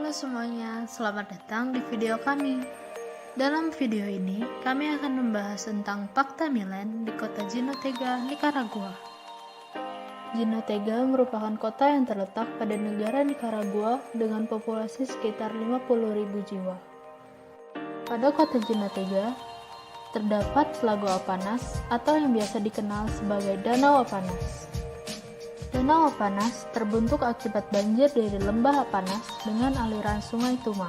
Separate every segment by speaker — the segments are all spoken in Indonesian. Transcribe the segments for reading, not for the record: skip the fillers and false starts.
Speaker 1: Halo semuanya, selamat datang di video kami. Dalam video ini, kami akan membahas tentang Pacta Milen di kota Jinotega, Nicaragua. Jinotega merupakan kota yang terletak pada negara Nicaragua dengan populasi sekitar 50.000 jiwa. Pada kota Jinotega, terdapat Lago Apanas atau yang biasa dikenal sebagai Danau Apanas. Danau Apanas terbentuk akibat banjir dari lembah Apanas dengan aliran sungai Tuma.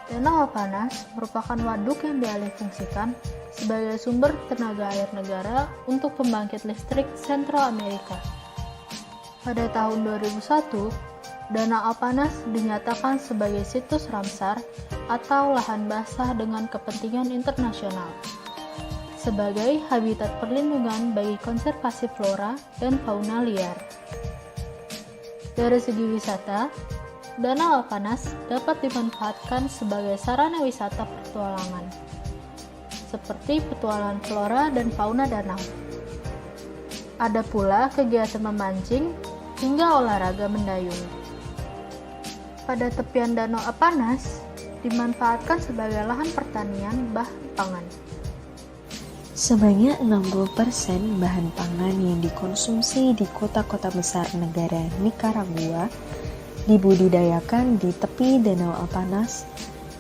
Speaker 1: Danau Apanas merupakan waduk yang dialihfungsikan sebagai sumber tenaga air negara untuk pembangkit listrik Sentral Amerika. Pada tahun 2001, Danau Apanas dinyatakan sebagai situs Ramsar atau lahan basah dengan kepentingan internasional, sebagai habitat perlindungan bagi konservasi flora dan fauna liar. Dari segi wisata, Danau Apanas dapat dimanfaatkan sebagai sarana wisata petualangan, seperti petualangan flora dan fauna danau. Ada pula kegiatan memancing hingga olahraga mendayung. Pada tepian Danau Apanas dimanfaatkan sebagai lahan pertanian bahan pangan.
Speaker 2: Sebanyak 60% bahan pangan yang dikonsumsi di kota-kota besar negara Nicaragua dibudidayakan di tepi Danau Apanas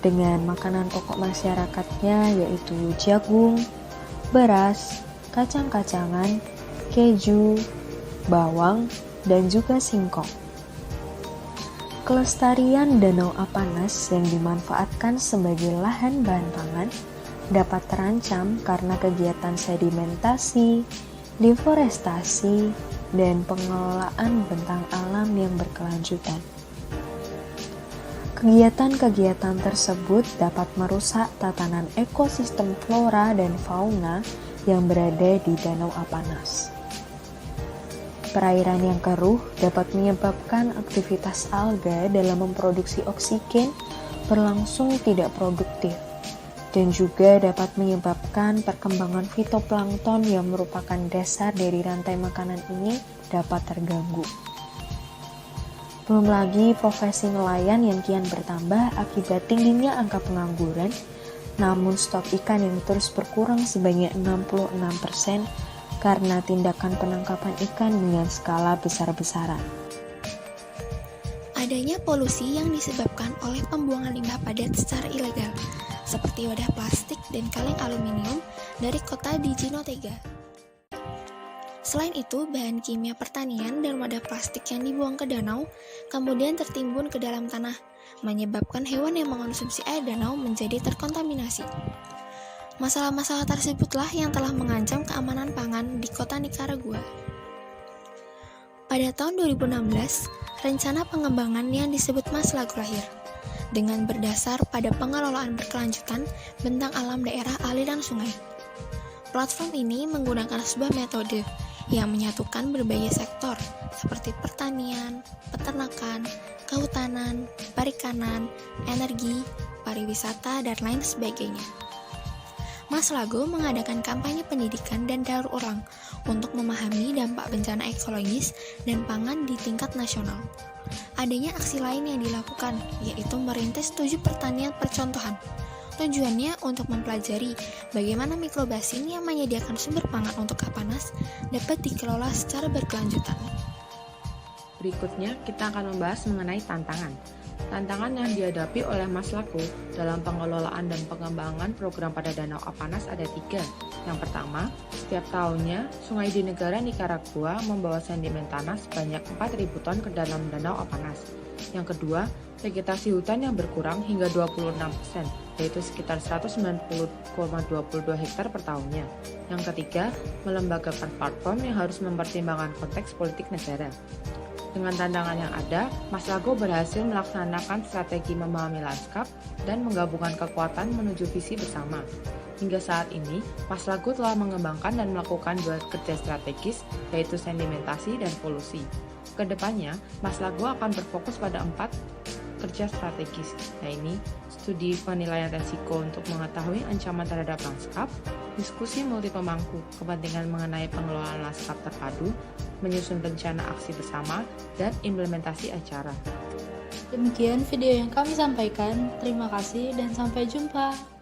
Speaker 2: dengan makanan pokok masyarakatnya yaitu jagung, beras, kacang-kacangan, keju, bawang, dan juga singkong. Kelestarian Danau Apanas yang dimanfaatkan sebagai lahan bahan pangan dapat terancam karena kegiatan sedimentasi, deforestasi, dan pengelolaan bentang alam yang berkelanjutan. Kegiatan-kegiatan tersebut dapat merusak tatanan ekosistem flora dan fauna yang berada di Danau Apanas. Perairan yang keruh dapat menyebabkan aktivitas alga dalam memproduksi oksigen berlangsung tidak produktif, dan juga dapat menyebabkan perkembangan fitoplankton yang merupakan dasar dari rantai makanan ini dapat terganggu. Belum lagi profesi nelayan yang kian bertambah akibat tingginya angka pengangguran, namun stok ikan yang terus berkurang sebanyak 66% karena tindakan penangkapan ikan dengan skala besar-besaran.
Speaker 3: Adanya polusi yang disebabkan oleh pembuangan limbah padat secara ilegal, seperti wadah plastik dan kaleng aluminium dari kota di Jinotega. Selain itu, bahan kimia pertanian dan wadah plastik yang dibuang ke danau kemudian tertimbun ke dalam tanah, menyebabkan hewan yang mengonsumsi air danau menjadi terkontaminasi. Masalah-masalah tersebutlah yang telah mengancam keamanan pangan di kota Nicaragua. Pada tahun 2016, rencana pengembangan yang disebut Maslago lahir, dengan berdasar pada pengelolaan berkelanjutan bentang alam daerah aliran sungai. Platform ini menggunakan sebuah metode yang menyatukan berbagai sektor seperti pertanian, peternakan, kehutanan, perikanan, energi, pariwisata, dan lain sebagainya. Maslago mengadakan kampanye pendidikan dan daur ulang untuk memahami dampak bencana ekologis dan pangan di tingkat nasional. Adanya aksi lain yang dilakukan, yaitu merintis 7 pertanian percontohan. Tujuannya untuk mempelajari bagaimana mikrobasin yang menyediakan sumber pangan untuk Apanas dapat dikelola secara berkelanjutan.
Speaker 4: Berikutnya, kita akan membahas mengenai tantangan. Tantangan yang dihadapi oleh Maslago dalam pengelolaan dan pengembangan program pada Danau Apanas ada 3. Yang pertama, setiap tahunnya sungai di negara Nicaragua membawa sedimen tanah sebanyak 4.000 ton ke dalam Danau Apanas. Yang kedua, vegetasi hutan yang berkurang hingga 26%, yaitu sekitar 190,22 hektar per tahunnya. Yang ketiga, melembagakan platform yang harus mempertimbangkan konteks politik negara. Dengan tantangan yang ada, Maslago berhasil melaksanakan strategi memahami lanskap dan menggabungkan kekuatan menuju visi bersama. Hingga saat ini, Maslago telah mengembangkan dan melakukan 2 kerja strategis, yaitu sedimentasi dan polusi. Kedepannya, Maslago akan berfokus pada 4 kerja strategis, yaitu studi penilaian risiko untuk mengetahui ancaman terhadap lanskap, diskusi multi pemangku kepentingan mengenai pengelolaan lanskap terpadu, menyusun rencana aksi bersama, dan implementasi acara.
Speaker 1: Demikian video yang kami sampaikan. Terima kasih dan sampai jumpa.